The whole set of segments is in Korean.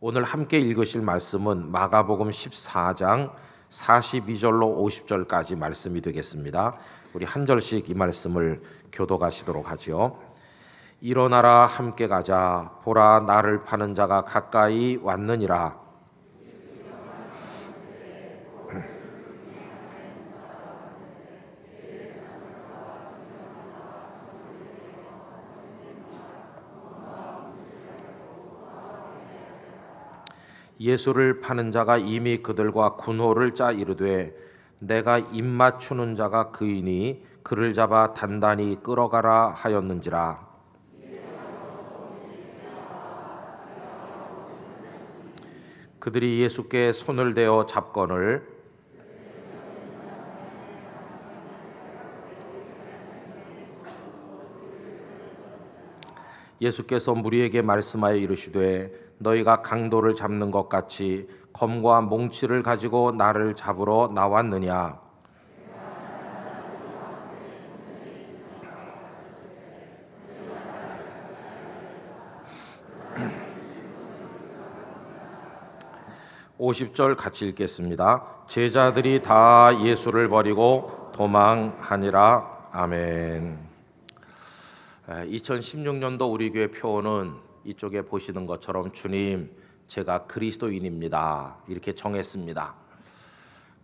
오늘 함께 읽으실 말씀은 마가복음 14장 42절로 50절까지 말씀이 되겠습니다. 우리 한 절씩 이 말씀을 교독하시도록 하지요. 일어나라 함께 가자. 보라 나를 파는 자가 가까이 왔느니라. 예수를 파는 자가 이미 그들과 군호를 짜 이르되 내가 입맞추는 자가 그이니 그를 잡아 단단히 끌어가라 하였는지라. 그들이 예수께 손을 대어 잡거늘 예수께서 무리에게 말씀하여 이르시되 너희가 강도를 잡는 것 같이 검과 몽치를 가지고 나를 잡으러 나왔느냐. (50절) 같이 읽겠습니다. 제자들이 다 예수를 버리고 도망하니라. 아멘. 2016년도 우리 교회 표어는 이쪽에 보시는 것처럼 주님 제가 그리스도인입니다 이렇게 정했습니다.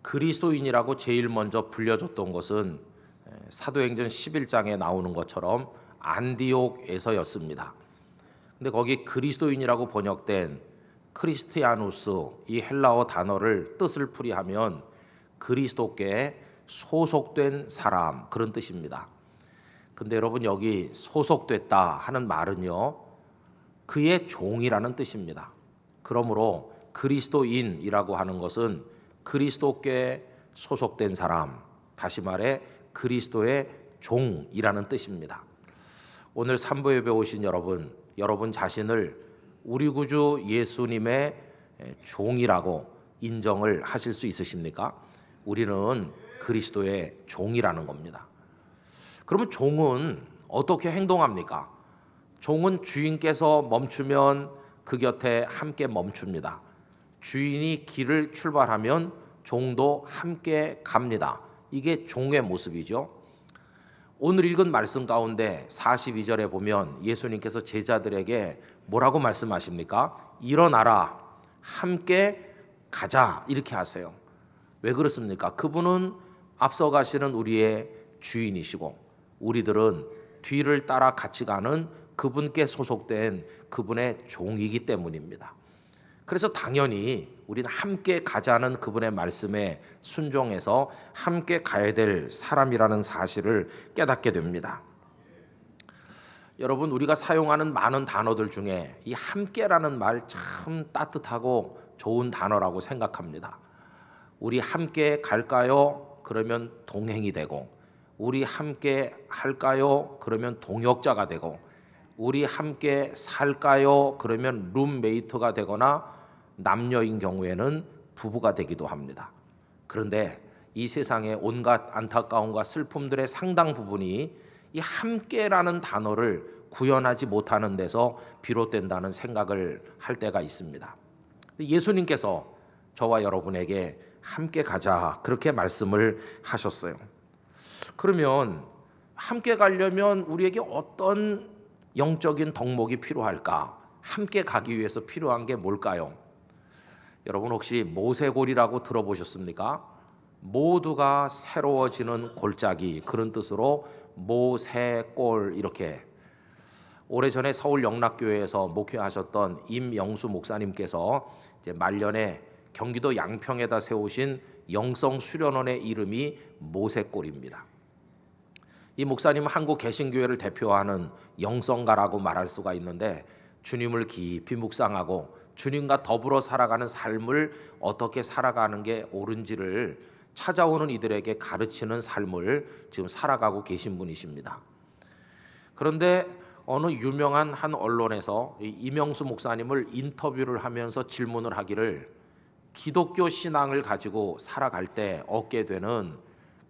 그리스도인이라고 제일 먼저 불려줬던 것은 사도행전 11장에 나오는 것처럼 안디옥에서였습니다. 근데 거기 그리스도인이라고 번역된 크리스티아누스 이 헬라어 단어를 뜻을 풀이하면 그리스도께 소속된 사람 그런 뜻입니다. 근데 여러분 여기 소속됐다 하는 말은요 그의 종이라는 뜻입니다. 그러므로 그리스도인이라고 하는 것은 그리스도께 소속된 사람, 다시 말해 그리스도의 종이라는 뜻입니다. 오늘 삼부 예배 오신 여러분 자신을 우리 구주 예수님의 종이라고 인정을 하실 수 있으십니까? 우리는 그리스도의 종이라는 겁니다. 그러면 종은 어떻게 행동합니까? 종은 주인께서 멈추면 그 곁에 함께 멈춥니다. 주인이 길을 출발하면 종도 함께 갑니다. 이게 종의 모습이죠. 오늘 읽은 말씀 가운데 42절에 보면 예수님께서 제자들에게 뭐라고 말씀하십니까? 일어나라, 함께 가자 이렇게 하세요. 왜 그렇습니까? 그분은 앞서 가시는 우리의 주인이시고 우리들은 뒤를 따라 같이 가는 그분께 소속된 그분의 종이기 때문입니다. 그래서 당연히 우리는 함께 가자는 그분의 말씀에 순종해서 함께 가야 될 사람이라는 사실을 깨닫게 됩니다. 여러분 우리가 사용하는 많은 단어들 중에 이 함께라는 말 참 따뜻하고 좋은 단어라고 생각합니다. 우리 함께 갈까요? 그러면 동행이 되고 우리 함께 할까요? 그러면 동역자가 되고 우리 함께 살까요? 그러면 룸메이트가 되거나 남녀인 경우에는 부부가 되기도 합니다. 그런데 이 세상의 온갖 안타까움과 슬픔들의 상당 부분이 이 함께라는 단어를 구현하지 못하는 데서 비롯된다는 생각을 할 때가 있습니다. 예수님께서 저와 여러분에게 함께 가자 그렇게 말씀을 하셨어요. 그러면 함께 가려면 우리에게 어떤 영적인 덕목이 필요할까? 함께 가기 위해서 필요한 게 뭘까요? 여러분 혹시 모세골이라고 들어보셨습니까? 모두가 새로워지는 골짜기 그런 뜻으로 모세골 이렇게 오래전에 서울 영락교회에서 목회하셨던 임영수 목사님께서 이제 말년에 경기도 양평에다 세우신 영성수련원의 이름이 모세골입니다. 이 목사님은 한국 개신교회를 대표하는 영성가라고 말할 수가 있는데 주님을 깊이 묵상하고 주님과 더불어 살아가는 삶을 어떻게 살아가는 게 옳은지를 찾아오는 이들에게 가르치는 삶을 지금 살아가고 계신 분이십니다. 그런데 어느 유명한 한 언론에서 임영수 목사님을 인터뷰를 하면서 질문을 하기를 기독교 신앙을 가지고 살아갈 때 얻게 되는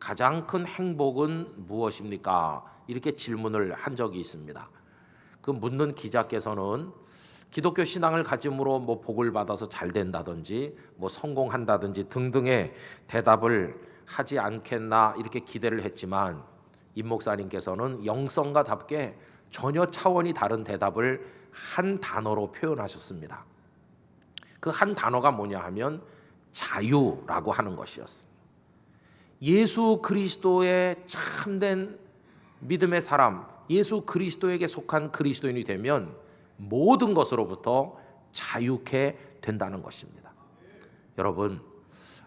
가장 큰 행복은 무엇입니까? 이렇게 질문을 한 적이 있습니다. 그 묻는 기자께서는 기독교 신앙을 가짐으로 뭐 복을 받아서 잘 된다든지 뭐 성공한다든지 등등의 대답을 하지 않겠나 이렇게 기대를 했지만 임 목사님께서는 영성가답게 전혀 차원이 다른 대답을 한 단어로 표현하셨습니다. 그 한 단어가 뭐냐 하면 자유라고 하는 것이었습니다. 예수 그리스도의 참된 믿음의 사람, 예수 그리스도에게 속한 그리스도인이 되면 모든 것으로부터 자유케 된다는 것입니다. 여러분,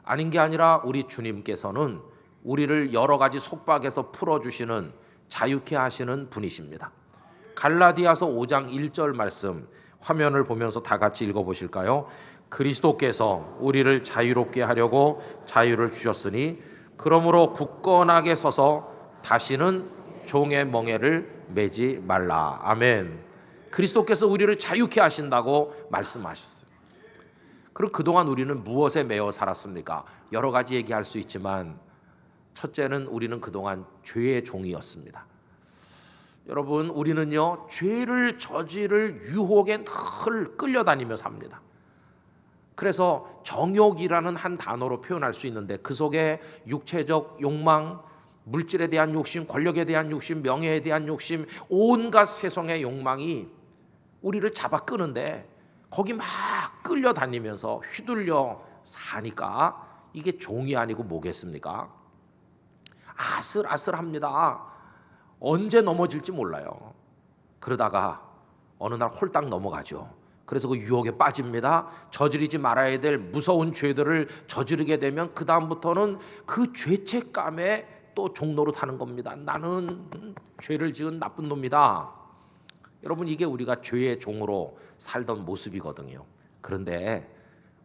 아닌 게 아니라 우리 주님께서는 우리를 여러 가지 속박에서 풀어주시는 자유케 하시는 분이십니다. 갈라디아서 5장 1절 말씀 화면을 보면서 다 같이 읽어보실까요? 그리스도께서 우리를 자유롭게 하려고 자유를 주셨으니 그러므로 굳건하게 서서 다시는 종의 멍에를 매지 말라. 아멘. 그리스도께서 우리를 자유케 하신다고 말씀하셨어요. 그럼 그동안 우리는 무엇에 매여 살았습니까? 여러 가지 얘기할 수 있지만 첫째는 우리는 그동안 죄의 종이었습니다. 여러분, 우리는요 죄를 저지를 유혹에 늘 끌려다니며 삽니다. 그래서 정욕이라는 한 단어로 표현할 수 있는데 그 속에 육체적 욕망, 물질에 대한 욕심, 권력에 대한 욕심, 명예에 대한 욕심, 온갖 세상의 욕망이 우리를 잡아 끄는데 거기 막 끌려다니면서 휘둘려 사니까 이게 종이 아니고 뭐겠습니까? 아슬아슬합니다. 언제 넘어질지 몰라요. 그러다가 어느 날 홀딱 넘어가죠. 그래서 그 유혹에 빠집니다. 저지르지 말아야 될 무서운 죄들을 저지르게 되면 그 다음부터는 그 죄책감에 또 종노릇하는 겁니다. 나는 죄를 지은 나쁜 놈이다. 여러분, 이게 우리가 죄의 종으로 살던 모습이거든요. 그런데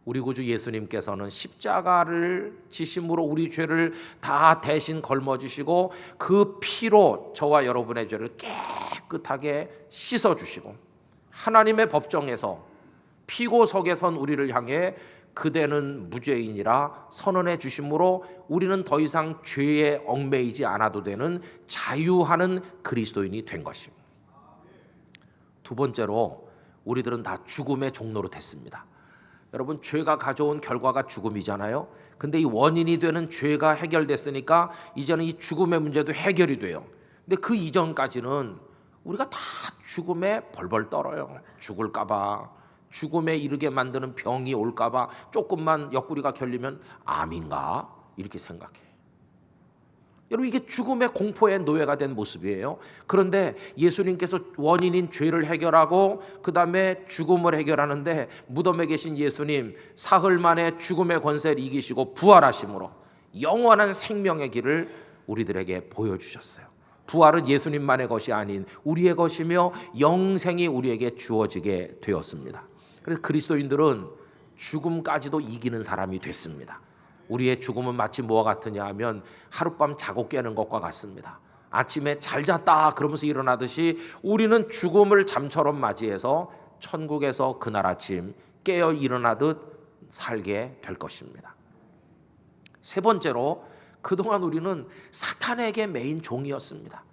우리 구주 예수님께서는 십자가를 지심으로 우리 죄를 다 대신 걸머지시고 그 피로 저와 여러분의 죄를 깨끗하게 씻어주시고 하나님의 법정에서 피고석에 선 우리를 향해 그대는 무죄인이라 선언해 주심으로 우리는 더 이상 죄에 얽매이지 않아도 되는 자유하는 그리스도인이 된 것입니다. 두 번째로 우리들은 다 죽음의 종로로 됐습니다. 여러분, 죄가 가져온 결과가 죽음이잖아요. 근데 이 원인이 되는 죄가 해결됐으니까 이제는 이 죽음의 문제도 해결이 돼요. 근데 그 이전까지는 우리가 다 죽음에 벌벌 떨어요. 죽을까 봐, 죽음에 이르게 만드는 병이 올까 봐 조금만 옆구리가 결리면 암인가 이렇게 생각해. 여러분, 이게 죽음의 공포의 노예가 된 모습이에요. 그런데 예수님께서 원인인 죄를 해결하고 그 다음에 죽음을 해결하는데 무덤에 계신 예수님 사흘 만에 죽음의 권세를 이기시고 부활하심으로 영원한 생명의 길을 우리들에게 보여주셨어요. 부활은 예수님만의 것이 아닌 우리의 것이며 영생이 우리에게 주어지게 되었습니다. 그래서 그리스도인들은 죽음까지도 이기는 사람이 됐습니다. 우리의 죽음은 마치 뭐와 같으냐 하면 하룻밤 자고 깨는 것과 같습니다. 아침에 잘 잤다 그러면서 일어나듯이 우리는 죽음을 잠처럼 맞이해서 천국에서 그날 아침 깨어 일어나듯 살게 될 것입니다. 세 번째로 그동안 우리는 사탄에게 매인 종이었습니다.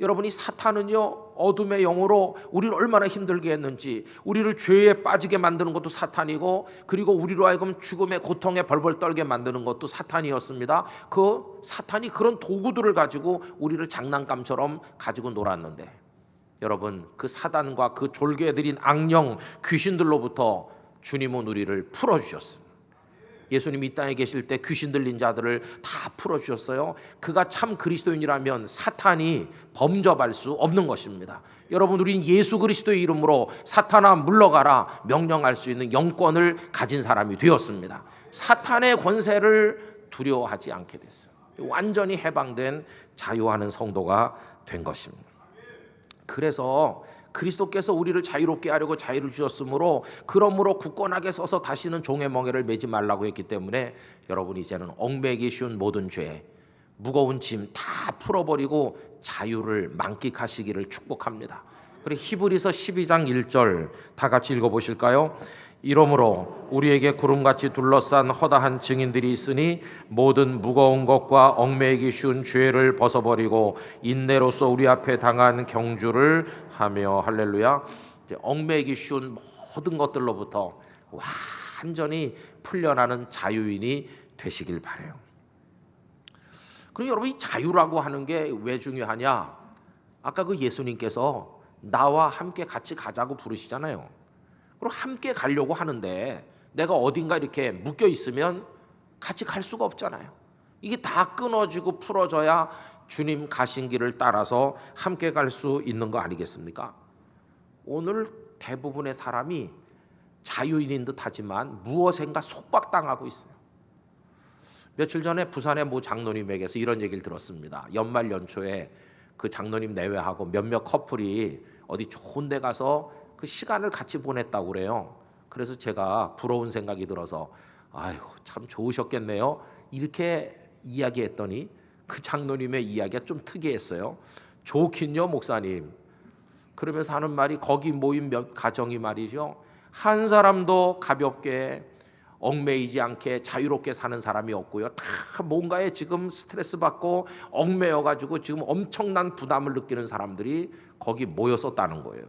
여러분이 사탄은요 어둠의 영으로 우리를 얼마나 힘들게 했는지, 우리를 죄에 빠지게 만드는 것도 사탄이고, 그리고 우리로 하여금 죽음의 고통에 벌벌 떨게 만드는 것도 사탄이었습니다. 그 사탄이 그런 도구들을 가지고 우리를 장난감처럼 가지고 놀았는데, 여러분 그 사단과 그 졸개들인 악령 귀신들로부터 주님은 우리를 풀어주셨습니다. 예수님이 이 땅에 계실 때 귀신 들린 자들을 다 풀어주셨어요. 그가 참 그리스도인이라면 사탄이 범접할 수 없는 것입니다. 여러분, 우리는 예수 그리스도의 이름으로 사탄아 물러가라 명령할 수 있는 영권을 가진 사람이 되었습니다. 사탄의 권세를 두려워하지 않게 됐어요. 완전히 해방된 자유하는 성도가 된 것입니다. 그래서 그리스도께서 우리를 자유롭게 하려고 자유를 주셨으므로, 그러므로 굳건하게 서서 다시는 종의 멍에를 매지 말라고 했기 때문에 여러분 이제는 얽매이기 쉬운 모든 죄, 무거운 짐 다 풀어버리고 자유를 만끽하시기를 축복합니다. 그리고 히브리서 12장 1절 다 같이 읽어보실까요? 이러므로 우리에게 구름같이 둘러싼 허다한 증인들이 있으니 모든 무거운 것과 얽매이기 쉬운 죄를 벗어버리고 인내로서 우리 앞에 당한 경주를 하며, 할렐루야. 얽매이기 쉬운 모든 것들로부터 완전히 풀려나는 자유인이 되시길 바라요. 그럼 여러분, 이 자유라고 하는 게 왜 중요하냐? 아까 그 예수님께서 나와 함께 같이 가자고 부르시잖아요. 그럼 함께 가려고 하는데 내가 어딘가 이렇게 묶여 있으면 같이 갈 수가 없잖아요. 이게 다 끊어지고 풀어져야 주님 가신 길을 따라서 함께 갈 수 있는 거 아니겠습니까? 오늘 대부분의 사람이 자유인인 듯 하지만 무엇인가 속박당하고 있어요. 며칠 전에 부산의 모 장로님에게서 이런 얘기를 들었습니다. 연말 연초에 그 장로님 내외하고 몇몇 커플이 어디 좋은 데 가서 그 시간을 같이 보냈다고 그래요. 그래서 제가 부러운 생각이 들어서 아유, 참 좋으셨겠네요, 이렇게 이야기했더니 그 장로님의 이야기가 좀 특이했어요. 좋긴요 목사님. 그러면서 하는 말이, 거기 모인 몇 가정이 말이죠, 한 사람도 가볍게 얽매이지 않게 자유롭게 사는 사람이 없고요, 다 뭔가에 지금 스트레스 받고 얽매여 가지고 지금 엄청난 부담을 느끼는 사람들이 거기 모였었다는 거예요.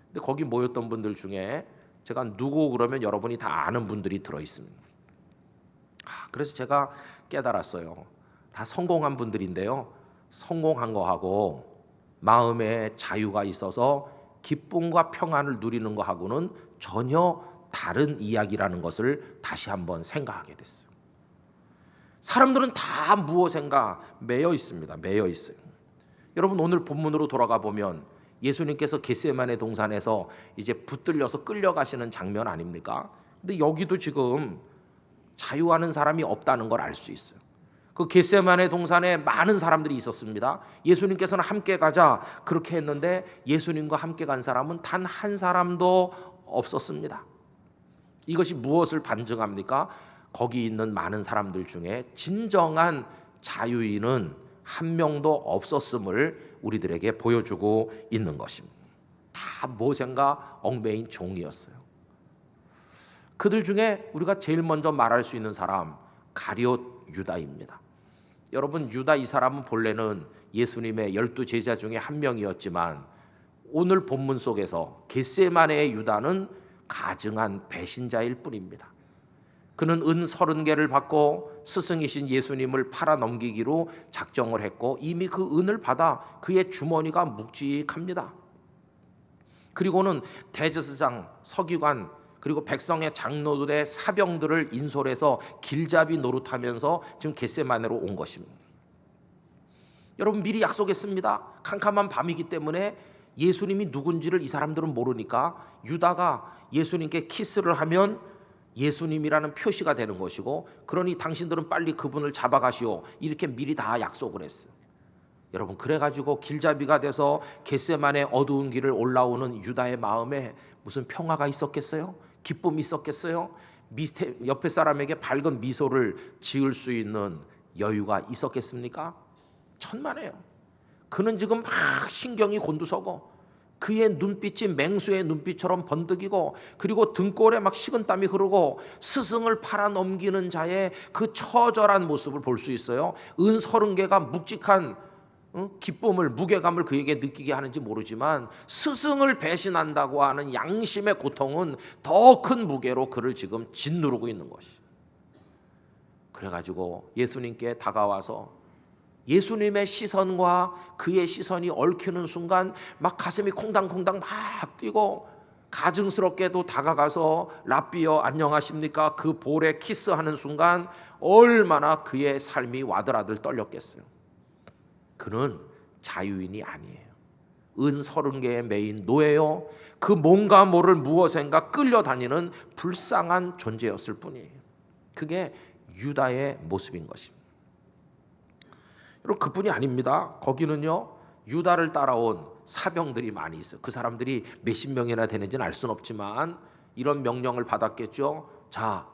근데 거기 모였던 분들 중에 제가 누구 그러면 여러분이 다 아는 분들이 들어 있습니다. 그래서 제가 깨달았어요. 다 성공한 분들인데요, 성공한 거하고 마음에 자유가 있어서 기쁨과 평안을 누리는 거하고는 전혀 다른 이야기라는 것을 다시 한번 생각하게 됐어요. 사람들은 다 무엇인가 매여 있습니다. 매여 있어요. 여러분, 오늘 본문으로 돌아가 보면 예수님께서 겟세마네 동산에서 이제 붙들려서 끌려가시는 장면 아닙니까? 근데 여기도 지금 자유하는 사람이 없다는 걸 알 수 있어요. 그 겟세마네 동산에 많은 사람들이 있었습니다. 예수님께서는 함께 가자 그렇게 했는데 예수님과 함께 간 사람은 단 한 사람도 없었습니다. 이것이 무엇을 반증합니까? 거기 있는 많은 사람들 중에 진정한 자유인은 한 명도 없었음을 우리들에게 보여주고 있는 것입니다. 다 모세가 얽매인 종이었어요. 그들 중에 우리가 제일 먼저 말할 수 있는 사람, 가룟 유다입니다. 여러분, 유다 이 사람은 본래는 예수님의 12 제자 중에 한 명이었지만 오늘 본문 속에서 겟세마네의 유다는 가증한 배신자일 뿐입니다. 그는 은 30개를 받고 스승이신 예수님을 팔아 넘기기로 작정을 했고 이미 그 은을 받아 그의 주머니가 묵직합니다. 그리고는 대제사장, 서기관, 그리고 백성의 장로들의 사병들을 인솔해서 길잡이 노릇하면서 지금 겟세마네로 온 것입니다. 여러분, 미리 약속했습니다. 캄캄한 밤이기 때문에 예수님이 누군지를 이 사람들은 모르니까 유다가 예수님께 키스를 하면 예수님이라는 표시가 되는 것이고, 그러니 당신들은 빨리 그분을 잡아가시오, 이렇게 미리 다 약속을 했어요. 여러분, 그래가지고 길잡이가 돼서 겟세마네 어두운 길을 올라오는 유다의 마음에 무슨 평화가 있었겠어요? 기쁨이 있었겠어요? 옆에 사람에게 밝은 미소를 지을 수 있는 여유가 있었겠습니까? 천만에요. 그는 지금 막 신경이 곤두서고 그의 눈빛이 맹수의 눈빛처럼 번득이고, 그리고 등골에 막 식은땀이 흐르고 스승을 팔아 넘기는 자의 그 처절한 모습을 볼 수 있어요. 은 30개가 묵직한 기쁨을, 무게감을 그에게 느끼게 하는지 모르지만 스승을 배신한다고 하는 양심의 고통은 더 큰 무게로 그를 지금 짓누르고 있는 것이. 그래가지고 예수님께 다가와서 예수님의 시선과 그의 시선이 얽히는 순간 막 가슴이 콩당콩당 막 뛰고, 가증스럽게도 다가가서 랍비여 안녕하십니까 그 볼에 키스하는 순간 얼마나 그의 삶이 와들와들 떨렸겠어요. 그는 자유인이 아니에요. 은 30개에 매인 노예요. 그 뭔가 모를 무엇인가 끌려다니는 불쌍한 존재였을 뿐이에요. 그게 유다의 모습인 것입니다. 여러분, 그뿐이 아닙니다. 거기는요, 유다를 따라온 사병들이 많이 있어요. 그 사람들이 몇십 명이나 되는지는 알 수는 없지만 이런 명령을 받았겠죠. 자,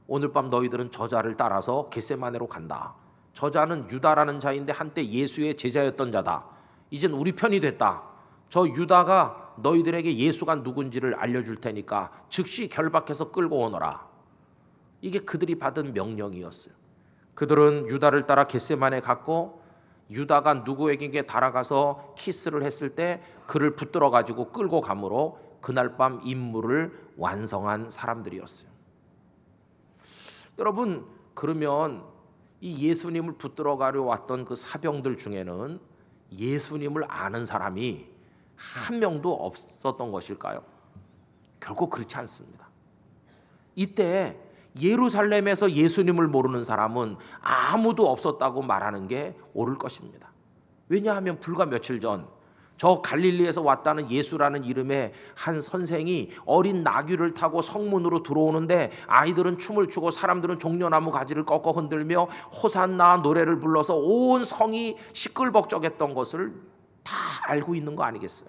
오늘 밤 너희들은 저자를 따라서 겟세마네로 간다. 저자는 유다라는 자인데 한때 예수의 제자였던 자다. 이젠 우리 편이 됐다. 저 유다가 너희들에게 예수가 누군지를 알려줄 테니까 즉시 결박해서 끌고 오너라. 이게 그들이 받은 명령이었어요. 그들은 유다를 따라 겟세마네 갔고, 유다가 누구에게 달아가서 키스를 했을 때 그를 붙들어 가지고 끌고 가므로 그날 밤 임무를 완성한 사람들이었어요. 여러분, 그러면 이 예수님을 붙들어 가려 왔던 그 사병들 중에는 예수님을 아는 사람이 한 명도 없었던 것일까요? 결코 그렇지 않습니다. 이때 예루살렘에서 예수님을 모르는 사람은 아무도 없었다고 말하는 게 옳을 것입니다. 왜냐하면 불과 며칠 전 저 갈릴리에서 왔다는 예수라는 이름의 한 선생이 어린 나귀를 타고 성문으로 들어오는데 아이들은 춤을 추고 사람들은 종려나무 가지를 꺾어 흔들며 호산나 노래를 불러서 온 성이 시끌벅적했던 것을 다 알고 있는 거 아니겠어요?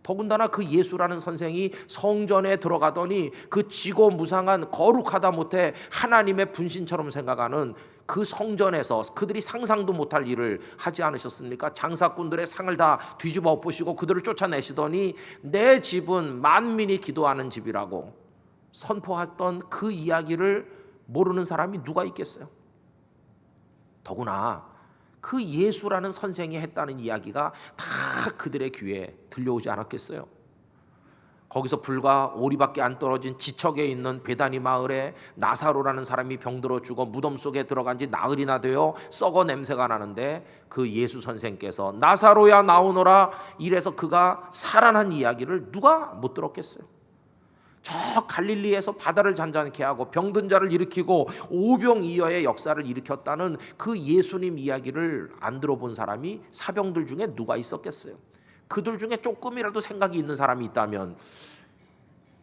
더군다나 그 예수라는 선생이 성전에 들어가더니 그 지고무상한 거룩하다 못해 하나님의 분신처럼 생각하는 그 성전에서 그들이 상상도 못할 일을 하지 않으셨습니까? 장사꾼들의 상을 다 뒤집어 엎으시고 그들을 쫓아내시더니 내 집은 만민이 기도하는 집이라고 선포했던 그 이야기를 모르는 사람이 누가 있겠어요? 더구나 그 예수라는 선생이 했다는 이야기가 다 그들의 귀에 들려오지 않았겠어요? 거기서 불과 오리밖에 안 떨어진 지척에 있는 베다니 마을에 나사로라는 사람이 병들어 죽어 무덤 속에 들어간 지 나흘이나 되어 썩어 냄새가 나는데 그 예수 선생께서 나사로야 나오너라 이래서 그가 살아난 이야기를 누가 못 들었겠어요? 저 갈릴리에서 바다를 잔잔케 하고 병든 자를 일으키고 오병이어의 역사를 일으켰다는 그 예수님 이야기를 안 들어본 사람이 사병들 중에 누가 있었겠어요? 그들 중에 조금이라도 생각이 있는 사람이 있다면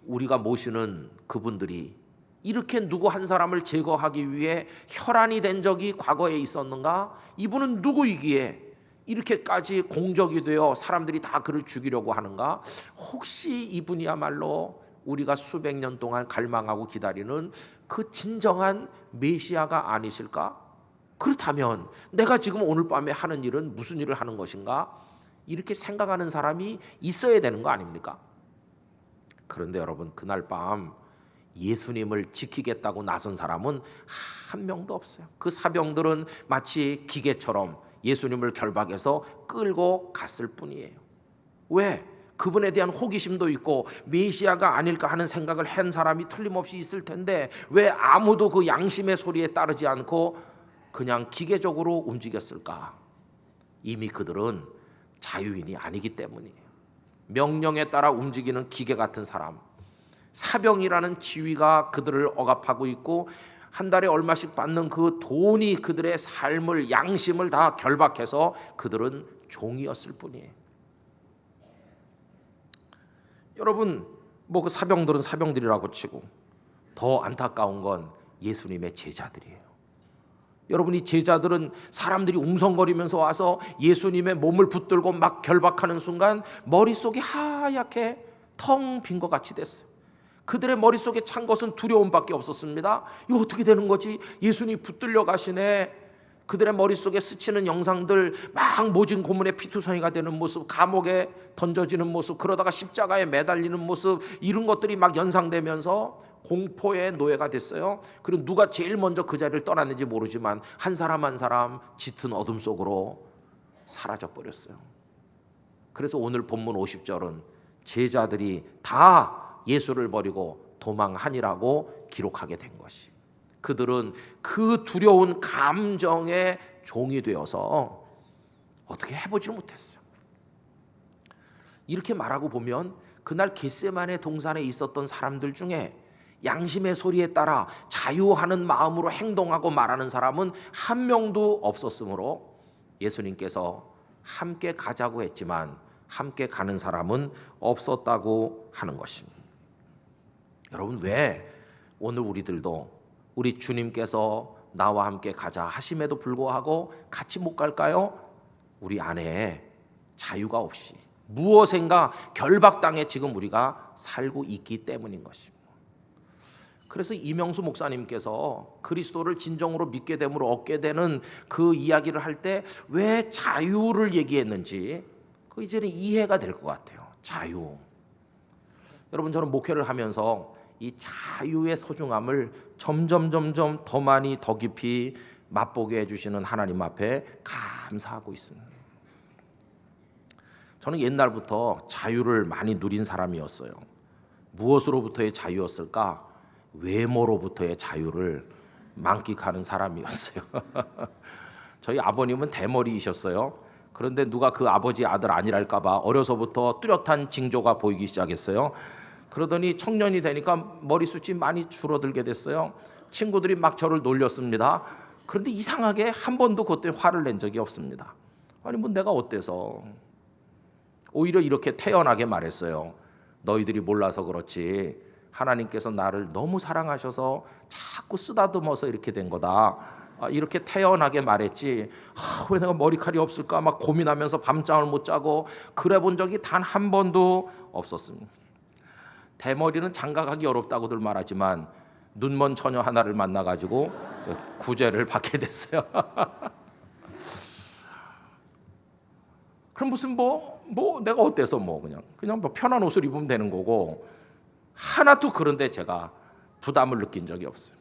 우리가 모시는 그분들이 이렇게 누구 한 사람을 제거하기 위해 혈안이 된 적이 과거에 있었는가? 이분은 누구이기에 이렇게까지 공적이 되어 사람들이 다 그를 죽이려고 하는가? 혹시 이분이야말로 우리가 수백 년 동안 갈망하고 기다리는 그 진정한 메시아가 아니실까? 그렇다면 내가 지금 오늘 밤에 하는 일은 무슨 일을 하는 것인가? 이렇게 생각하는 사람이 있어야 되는 거 아닙니까? 그런데 여러분, 그날 밤 예수님을 지키겠다고 나선 사람은 한 명도 없어요. 그 사병들은 마치 기계처럼 예수님을 결박해서 끌고 갔을 뿐이에요. 왜? 그분에 대한 호기심도 있고 메시아가 아닐까 하는 생각을 한 사람이 틀림없이 있을 텐데 왜 아무도 그 양심의 소리에 따르지 않고 그냥 기계적으로 움직였을까? 이미 그들은 자유인이 아니기 때문이에요. 명령에 따라 움직이는 기계 같은 사람, 사병이라는 지위가 그들을 억압하고 있고 한 달에 얼마씩 받는 그 돈이 그들의 삶을, 양심을 다 결박해서 그들은 종이었을 뿐이에요. 여러분, 그 사병들은 사병들이라고 치고 더 안타까운 건 예수님의 제자들이에요. 여러분, 이 제자들은 사람들이 웅성거리면서 와서 예수님의 몸을 붙들고 막 결박하는 순간 머릿속이 하얗게 텅 빈 것 같이 됐어요. 그들의 머릿속에 찬 것은 두려움밖에 없었습니다. 이거 어떻게 되는 거지? 예수님이 붙들려 가시네. 그들의 머릿속에 스치는 영상들, 막 모진 고문의 피투성이가 되는 모습, 감옥에 던져지는 모습, 그러다가 십자가에 매달리는 모습, 이런 것들이 막 연상되면서 공포의 노예가 됐어요. 그리고 누가 제일 먼저 그 자리를 떠났는지 모르지만 한 사람 한 사람 짙은 어둠 속으로 사라져 버렸어요. 그래서 오늘 본문 50절은 제자들이 다 예수를 버리고 도망하니라고 기록하게 된 것이, 그들은 그 두려운 감정의 종이 되어서 어떻게 해보지 못했어요. 이렇게 말하고 보면 그날 겟세마네 동산에 있었던 사람들 중에 양심의 소리에 따라 자유하는 마음으로 행동하고 말하는 사람은 한 명도 없었으므로 예수님께서 함께 가자고 했지만 함께 가는 사람은 없었다고 하는 것입니다. 여러분, 왜 오늘 우리들도 우리 주님께서 나와 함께 가자 하심에도 불구하고 같이 못 갈까요? 우리 안에 자유가 없이 무엇인가 결박당해 지금 우리가 살고 있기 때문인 것입니다. 그래서 이명수 목사님께서 그리스도를 진정으로 믿게 됨으로 얻게 되는 그 이야기를 할 때 왜 자유를 얘기했는지 그 이제는 이해가 될 것 같아요. 자유. 여러분, 저는 목회를 하면서 이 자유의 소중함을 점점 더 많이 더 깊이 맛보게 해주시는 하나님 앞에 감사하고 있습니다. 저는 옛날부터 자유를 많이 누린 사람이었어요. 무엇으로부터의 자유였을까? 외모로부터의 자유를 만끽하는 사람이었어요. 저희 아버님은 대머리이셨어요. 그런데 누가 그 아버지 아들 아니랄까 봐 어려서부터 뚜렷한 징조가 보이기 시작했어요. 그러더니 청년이 되니까 머리숱이 많이 줄어들게 됐어요. 친구들이 막 저를 놀렸습니다. 그런데 이상하게 한 번도 그때 화를 낸 적이 없습니다. 아니 뭐 내가 어때서. 오히려 이렇게 태연하게 말했어요. 너희들이 몰라서 그렇지 하나님께서 나를 너무 사랑하셔서 자꾸 쓰다듬어서 이렇게 된 거다. 이렇게 태연하게 말했지. 왜 내가 머리칼이 없을까 막 고민하면서 밤잠을 못 자고 그래 본 적이 단 한 번도 없었습니다. 대머리는 장가가기 어렵다고들 말하지만 눈먼 처녀 하나를 만나가지고 구제를 받게 됐어요. 그럼 무슨 뭐 내가 어때서 그냥 뭐 편한 옷을 입으면 되는 거고 하나도 그런데 제가 부담을 느낀 적이 없어요.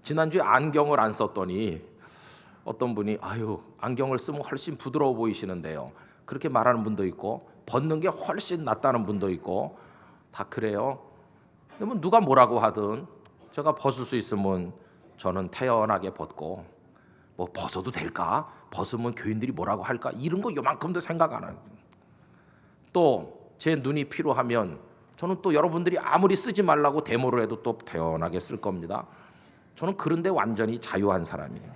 지난주에 안경을 안 썼더니 어떤 분이 안경을 쓰면 훨씬 부드러워 보이시는데요. 그렇게 말하는 분도 있고 벗는 게 훨씬 낫다는 분도 있고 다 그래요. 근데 뭐 누가 뭐라고 하든 제가 벗을 수 있으면 저는 태연하게 벗고 뭐 벗어도 될까? 벗으면 교인들이 뭐라고 할까? 이런 거 요만큼도 생각 안 해요. 또 제 눈이 필요하면 저는 또 여러분들이 아무리 쓰지 말라고 데모를 해도 또 태연하게 쓸 겁니다. 저는 그런데 완전히 자유한 사람이에요.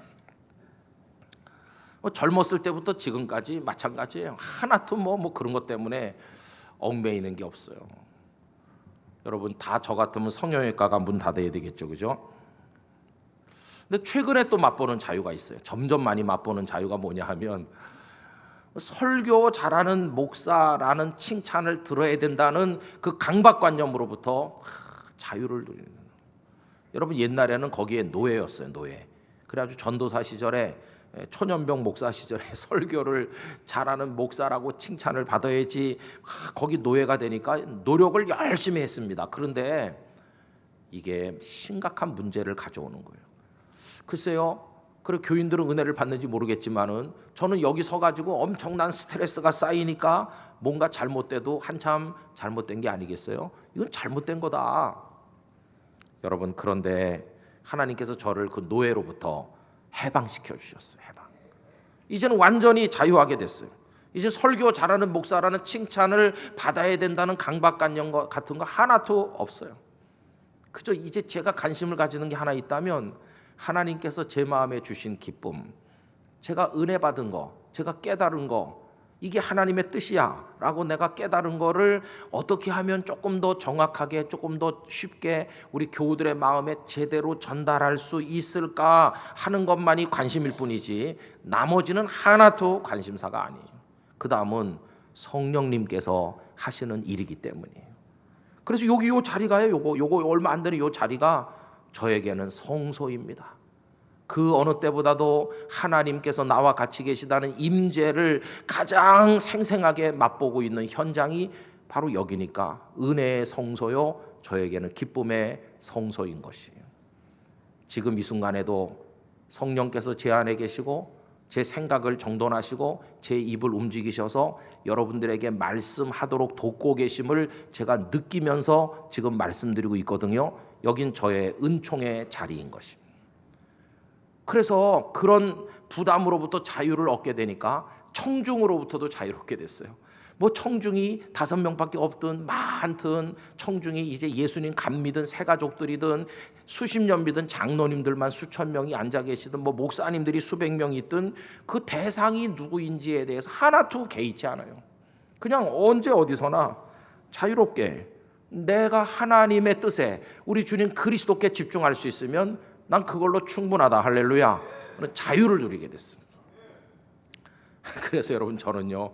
젊었을 때부터 지금까지 마찬가지예요. 하나도 뭐 그런 것 때문에 얽매이는 게 없어요. 여러분 다 저 같으면 성형외과가 문 닫아야 되겠죠, 그죠? 근데 최근에 또 맛보는 자유가 있어요. 점점 많이 맛보는 자유가 뭐냐 하면 설교 잘하는 목사라는 칭찬을 들어야 된다는 그 강박관념으로부터 자유를 누리는. 여러분 옛날에는 거기에 노예였어요, 노예. 그래가지고 전도사 시절에 초년병 목사 시절에 설교를 잘하는 목사라고 칭찬을 받아야지 거기 노예가 되니까 노력을 열심히 했습니다. 그런데 이게 심각한 문제를 가져오는 거예요. 글쎄요, 그래 교인들은 은혜를 받는지 모르겠지만은 저는 여기 서가지고 엄청난 스트레스가 쌓이니까 뭔가 잘못돼도 한참 잘못된 게 아니겠어요? 이건 잘못된 거다. 여러분 그런데 하나님께서 저를 그 노예로부터 해방시켜 주셨어요. 해방. 이제는 완전히 자유하게 됐어요. 이제 설교 잘하는 목사라는 칭찬을 받아야 된다는 강박관념 같은 거 하나도 없어요. 그저 이제 제가 관심을 가지는 게 하나 있다면 하나님께서 제 마음에 주신 기쁨, 제가 은혜 받은 거, 제가 깨달은 거, 이게 하나님의 뜻이야 라고 내가 깨달은 거를 어떻게 하면 조금 더 정확하게 조금 더 쉽게 우리 교우들의 마음에 제대로 전달할 수 있을까 하는 것만이 관심일 뿐이지 나머지는 하나도 관심사가 아니에요. 그 다음은 성령님께서 하시는 일이기 때문이에요. 그래서 여기 요 자리가요, 요거 얼마 안 되는 요 자리가 저에게는 성소입니다. 그 어느 때보다도 하나님께서 나와 같이 계시다는 임재를 가장 생생하게 맛보고 있는 현장이 바로 여기니까 은혜의 성소요, 저에게는 기쁨의 성소인 것이에요. 지금 이 순간에도 성령께서 제 안에 계시고 제 생각을 정돈하시고 제 입을 움직이셔서 여러분들에게 말씀하도록 돕고 계심을 제가 느끼면서 지금 말씀드리고 있거든요. 여긴 저의 은총의 자리인 것입니다. 그래서 그런 부담으로부터 자유를 얻게 되니까 청중으로부터도 자유롭게 됐어요. 뭐 청중이 5명밖에 없든 많든 청중이 이제 예수님 감 믿은 새가족들이든 수십 년 믿은 장로님들만 수천 명이 앉아 계시든 뭐 목사님들이 수백 명이 있든 그 대상이 누구인지에 대해서 하나도 개의치 않아요. 그냥 언제 어디서나 자유롭게 내가 하나님의 뜻에 우리 주님 그리스도께 집중할 수 있으면 난 그걸로 충분하다. 할렐루야. 자유를 누리게 됐어요. 그래서 여러분 저는요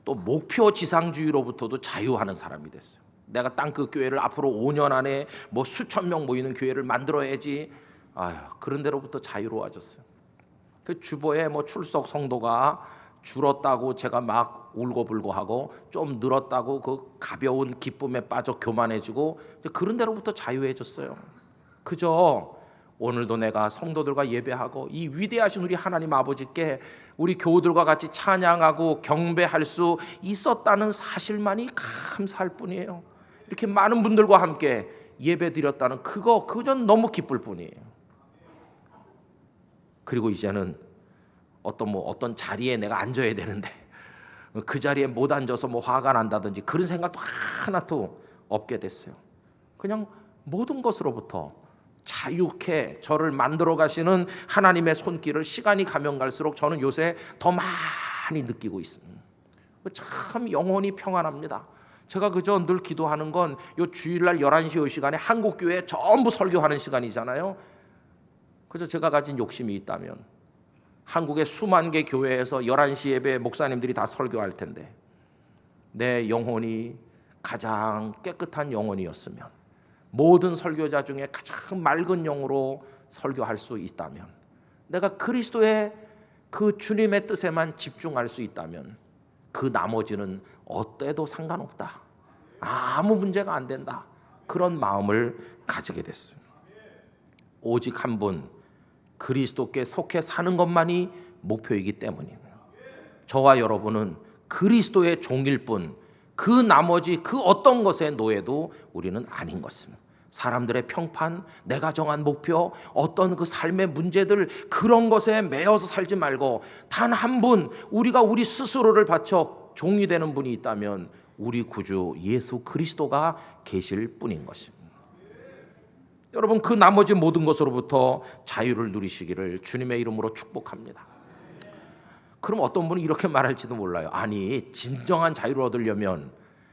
또 목표 지상주의로부터도 자유하는 사람이 됐어요. 내가 땅끝 교회를 앞으로 5년 안에 뭐 수천 명 모이는 교회를 만들어야지. 그런 데로부터 자유로워졌어요. 그 주보에 뭐 출석 성도가 줄었다고 제가 막 울고불고하고 좀 늘었다고 그 가벼운 기쁨에 빠져 교만해지고 그런 데로부터 자유해졌어요. 그저 오늘도 내가 성도들과 예배하고 이 위대하신 우리 하나님 아버지께 우리 교우들과 같이 찬양하고 경배할 수 있었다는 사실만이 감사할 뿐이에요. 이렇게 많은 분들과 함께 예배 드렸다는 그저 너무 기쁠 뿐이에요. 그리고 이제는 어떤 자리에 내가 앉아야 되는데 그 자리에 못 앉아서 화가 난다든지 그런 생각도 하나도 없게 됐어요. 그냥 모든 것으로부터 자유케 저를 만들어 가시는 하나님의 손길을 시간이 가면 갈수록 저는 요새 더 많이 느끼고 있습니다. 참 영혼이 평안합니다. 제가 그저 늘 기도하는 건 요 주일날 11시 이 시간에 한국교회 전부 설교하는 시간이잖아요. 그저 제가 가진 욕심이 있다면 한국의 수만 개 교회에서 11시 예배 목사님들이 다 설교할 텐데 내 영혼이 가장 깨끗한 영혼이었으면, 모든 설교자 중에 가장 맑은 영으로 설교할 수 있다면, 내가 그리스도의 그 주님의 뜻에만 집중할 수 있다면 그 나머지는 어때도 상관없다, 아무 문제가 안 된다, 그런 마음을 가지게 됐어요. 오직 한 분 그리스도께 속해 사는 것만이 목표이기 때문입니다. 저와 여러분은 그리스도의 종일 뿐, 그 나머지 그 어떤 것의 노예도 우리는 아닌 것입니다. 사람들의 평판, 내가 정한 목표, 어떤 그 삶의 문제들, 그런 것에 매여서 살지 말고 단 한 분, 우리가 우리 스스로를 바쳐 종이 되는 분이 있다면 우리 구주 예수 그리스도가 계실 뿐인 것입니다. 여러분, 그 나머지 모든 것으로부터 자유를 누리시기를 주님의 이름으로 축복합니다. 그럼 어떤 분은 이렇게 말할지도 몰라요. 아니, 진정한 자유를 얻으려면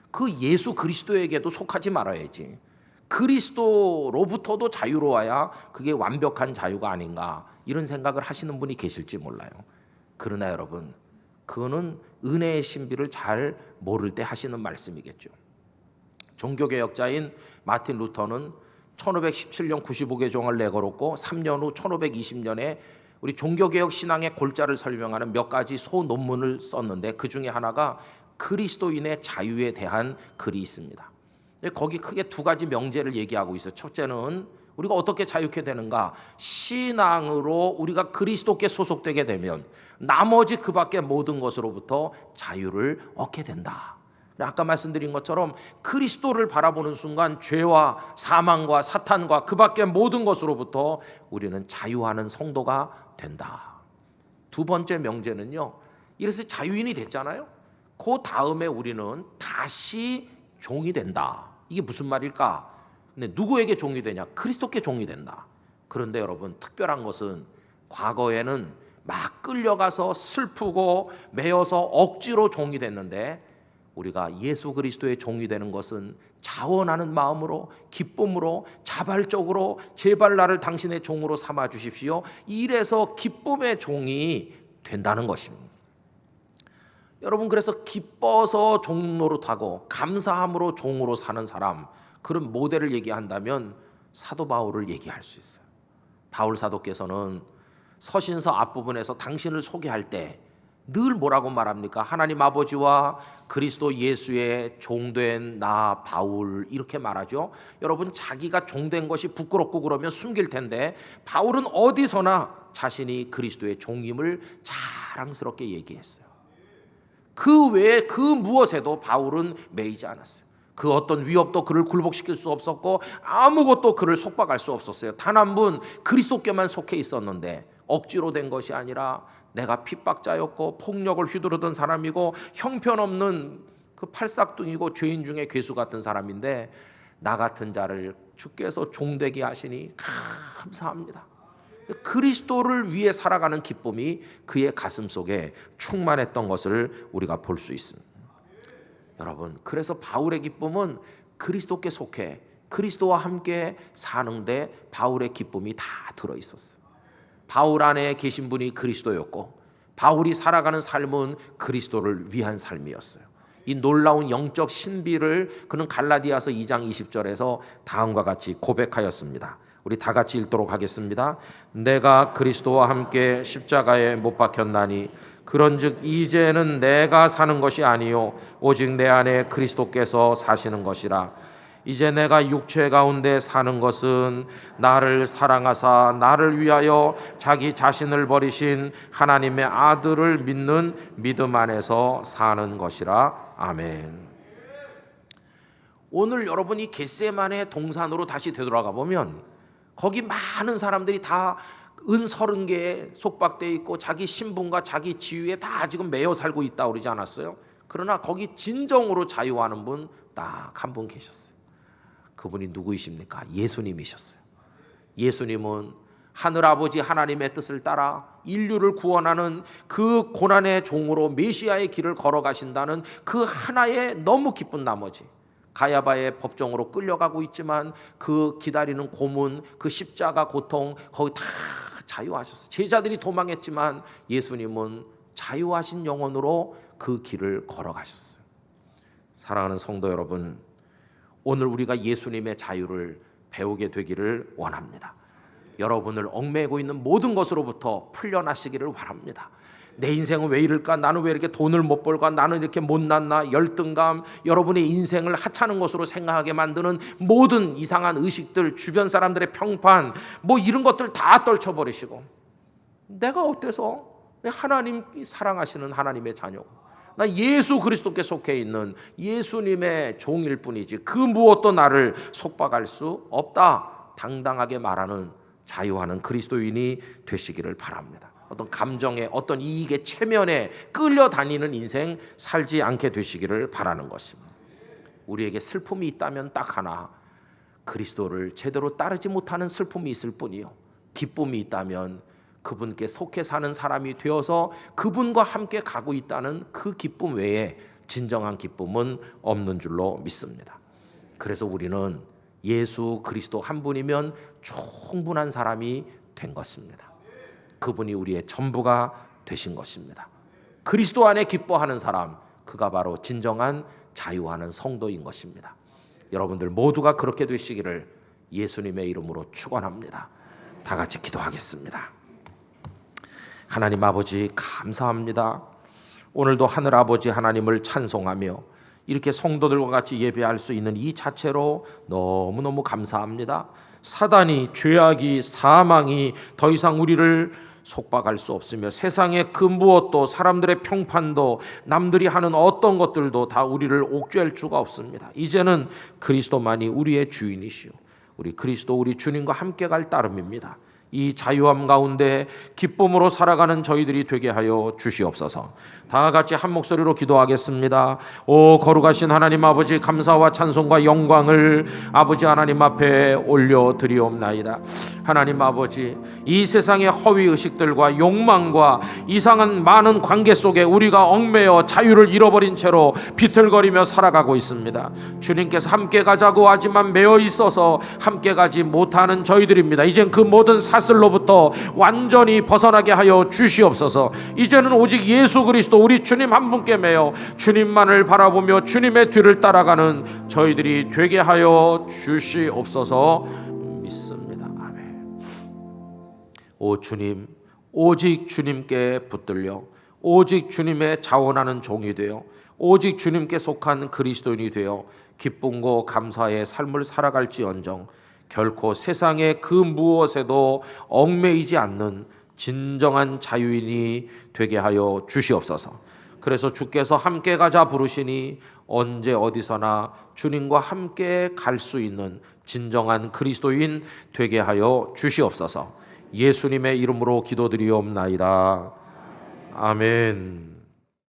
그 예수 그리스도에게도 속하지 말아야지, 그리스도로부터도 자유로워야 그게 완벽한 자유가 아닌가, 이런 생각을 하시는 분이 계실지 몰라요. 그러나 여러분, 그거는 은혜의 신비를 잘 모를 때 하시는 말씀이겠죠. 종교개혁자인 마틴 루터는 1517년 95개 종을 내걸었고 3년 후 1520년에 우리 종교개혁 신앙의 골자를 설명하는 몇 가지 소논문을 썼는데 그 중에 하나가 그리스도인의 자유에 대한 글이 있습니다. 거기 크게 두 가지 명제를 얘기하고 있어요. 첫째는 우리가 어떻게 자유케 되는가? 신앙으로 우리가 그리스도께 소속되게 되면 나머지 그 밖의 모든 것으로부터 자유를 얻게 된다. 아까 말씀드린 것처럼 그리스도를 바라보는 순간 죄와 사망과 사탄과 그 밖의 모든 것으로부터 우리는 자유하는 성도가 된다. 두 번째 명제는요, 이래서 자유인이 됐잖아요. 그 다음에 우리는 다시 종이 된다. 이게 무슨 말일까? 근데 누구에게 종이 되냐? 그리스도께 종이 된다. 그런데 여러분, 특별한 것은 과거에는 막 끌려가서 슬프고 매여서 억지로 종이 됐는데, 우리가 예수 그리스도의 종이 되는 것은 자원하는 마음으로, 기쁨으로, 자발적으로 제발 나를 당신의 종으로 삼아 주십시오, 이래서 기쁨의 종이 된다는 것입니다. 여러분, 그래서 기뻐서 종 노릇하고 감사함으로 종으로 사는 사람, 그런 모델을 얘기한다면 사도 바울을 얘기할 수 있어요. 바울 사도께서는 서신서 앞부분에서 당신을 소개할 때 늘 뭐라고 말합니까? 하나님 아버지와 그리스도 예수의 종된 나 바울, 이렇게 말하죠. 여러분, 자기가 종된 것이 부끄럽고 그러면 숨길 텐데 바울은 어디서나 자신이 그리스도의 종임을 자랑스럽게 얘기했어요. 그 외에 그 무엇에도 바울은 매이지 않았어요. 그 어떤 위협도 그를 굴복시킬 수 없었고 아무것도 그를 속박할 수 없었어요. 단 한 분 그리스도께만 속해 있었는데, 억지로 된 것이 아니라 내가 핍박자였고 폭력을 휘두르던 사람이고 형편없는 그 팔싹둥이고 죄인 중에 괴수 같은 사람인데 나 같은 자를 주께서 종되게 하시니 감사합니다. 그리스도를 위해 살아가는 기쁨이 그의 가슴 속에 충만했던 것을 우리가 볼 수 있습니다. 여러분, 그래서 바울의 기쁨은 그리스도께 속해 그리스도와 함께 사는데 바울의 기쁨이 다 들어있었어요. 바울 안에 계신 분이 그리스도였고 바울이 살아가는 삶은 그리스도를 위한 삶이었어요. 이 놀라운 영적 신비를 그는 갈라디아서 2장 20절에서 다음과 같이 고백하였습니다. 우리 다 같이 읽도록 하겠습니다. 내가 그리스도와 함께 십자가에 못 박혔나니 그런즉 이제는 내가 사는 것이 아니요 오직 내 안에 그리스도께서 사시는 것이라. 이제 내가 육체 가운데 사는 것은 나를 사랑하사 나를 위하여 자기 자신을 버리신 하나님의 아들을 믿는 믿음 안에서 사는 것이라. 아멘. 오늘 여러분이 겟세마네 동산으로 다시 되돌아가 보면 거기 많은 사람들이 다 은 30개에 속박되어 있고 자기 신분과 자기 지위에 다 지금 매여 살고 있다고 그러지 않았어요? 그러나 거기 진정으로 자유하는 분 딱 한 분 계셨어요. 그분이 누구이십니까? 예수님이셨어요. 예수님은 하늘아버지 하나님의 뜻을 따라 인류를 구원하는 그 고난의 종으로 메시아의 길을 걸어가신다는 그 하나의 너무 기쁜 나머지 가야바의 법정으로 끌려가고 있지만 그 기다리는 고문, 그 십자가 고통 거기 다 자유하셨어요. 제자들이 도망했지만 예수님은 자유하신 영혼으로 그 길을 걸어가셨어요. 사랑하는 성도 여러분, 오늘 우리가 예수님의 자유를 배우게 되기를 원합니다. 여러분을 얽매이고 있는 모든 것으로부터 풀려나시기를 바랍니다. 내 인생은 왜 이럴까? 나는 왜 이렇게 돈을 못 벌까? 나는 이렇게 못났나? 열등감, 여러분의 인생을 하찮은 것으로 생각하게 만드는 모든 이상한 의식들, 주변 사람들의 평판, 뭐 이런 것들 다 떨쳐버리시고, 내가 어때서? 하나님이 사랑하시는 하나님의 자녀고, 나 예수 그리스도께 속해 있는 예수님의 종일 뿐이지 그 무엇도 나를 속박할 수 없다, 당당하게 말하는 자유하는 그리스도인이 되시기를 바랍니다. 어떤 감정에, 어떤 이익의 체면에 끌려다니는 인생 살지 않게 되시기를 바라는 것입니다. 우리에게 슬픔이 있다면 딱 하나, 그리스도를 제대로 따르지 못하는 슬픔이 있을 뿐이요, 기쁨이 있다면 그분께 속해 사는 사람이 되어서 그분과 함께 가고 있다는 그 기쁨 외에 진정한 기쁨은 없는 줄로 믿습니다. 그래서 우리는 예수 그리스도 한 분이면 충분한 사람이 된 것입니다. 그분이 우리의 전부가 되신 것입니다. 그리스도 안에 기뻐하는 사람, 그가 바로 진정한 자유하는 성도인 것입니다. 여러분들 모두가 그렇게 되시기를 예수님의 이름으로 축원합니다. 다 같이 기도하겠습니다. 하나님 아버지 감사합니다. 오늘도 하늘 아버지 하나님을 찬송하며 이렇게 성도들과 같이 예배할 수 있는 이 자체로 너무너무 감사합니다. 사단이, 죄악이, 사망이 더 이상 우리를 속박할 수 없으며 세상의 그 무엇도, 사람들의 평판도, 남들이 하는 어떤 것들도 다 우리를 옥죄할 수가 없습니다. 이제는 그리스도만이 우리의 주인이시오, 우리 그리스도, 우리 주님과 함께 갈 따름입니다. 이 자유함 가운데 기쁨으로 살아가는 저희들이 되게 하여 주시옵소서. 다 같이 한 목소리로 기도하겠습니다. 오 거룩하신 하나님 아버지, 감사와 찬송과 영광을 아버지 하나님 앞에 올려드리옵나이다. 하나님 아버지, 이 세상의 허위 의식들과 욕망과 이상한 많은 관계 속에 우리가 얽매여 자유를 잃어버린 채로 비틀거리며 살아가고 있습니다. 주님께서 함께 가자고 하지만 매여 있어서 함께 가지 못하는 저희들입니다. 이젠 그 모든 사슬로부터 완전히 벗어나게 하여 주시옵소서. 이제는 오직 예수 그리스도 우리 주님 한 분께 매여 주님만을 바라보며 주님의 뒤를 따라가는 저희들이 되게 하여 주시옵소서 믿습니다. 아멘. 오 주님, 오직 주님께 붙들려 오직 주님의 자원하는 종이 되어 오직 주님께 속한 그리스도인이 되어 기쁨과 감사의 삶을 살아갈지언정 결코 세상의 그 무엇에도 얽매이지 않는 진정한 자유인이 되게 하여 주시옵소서. 그래서 주께서 함께 가자 부르시니 언제 어디서나 주님과 함께 갈 수 있는 진정한 그리스도인 되게 하여 주시옵소서. 예수님의 이름으로 기도드리옵나이다. 아멘.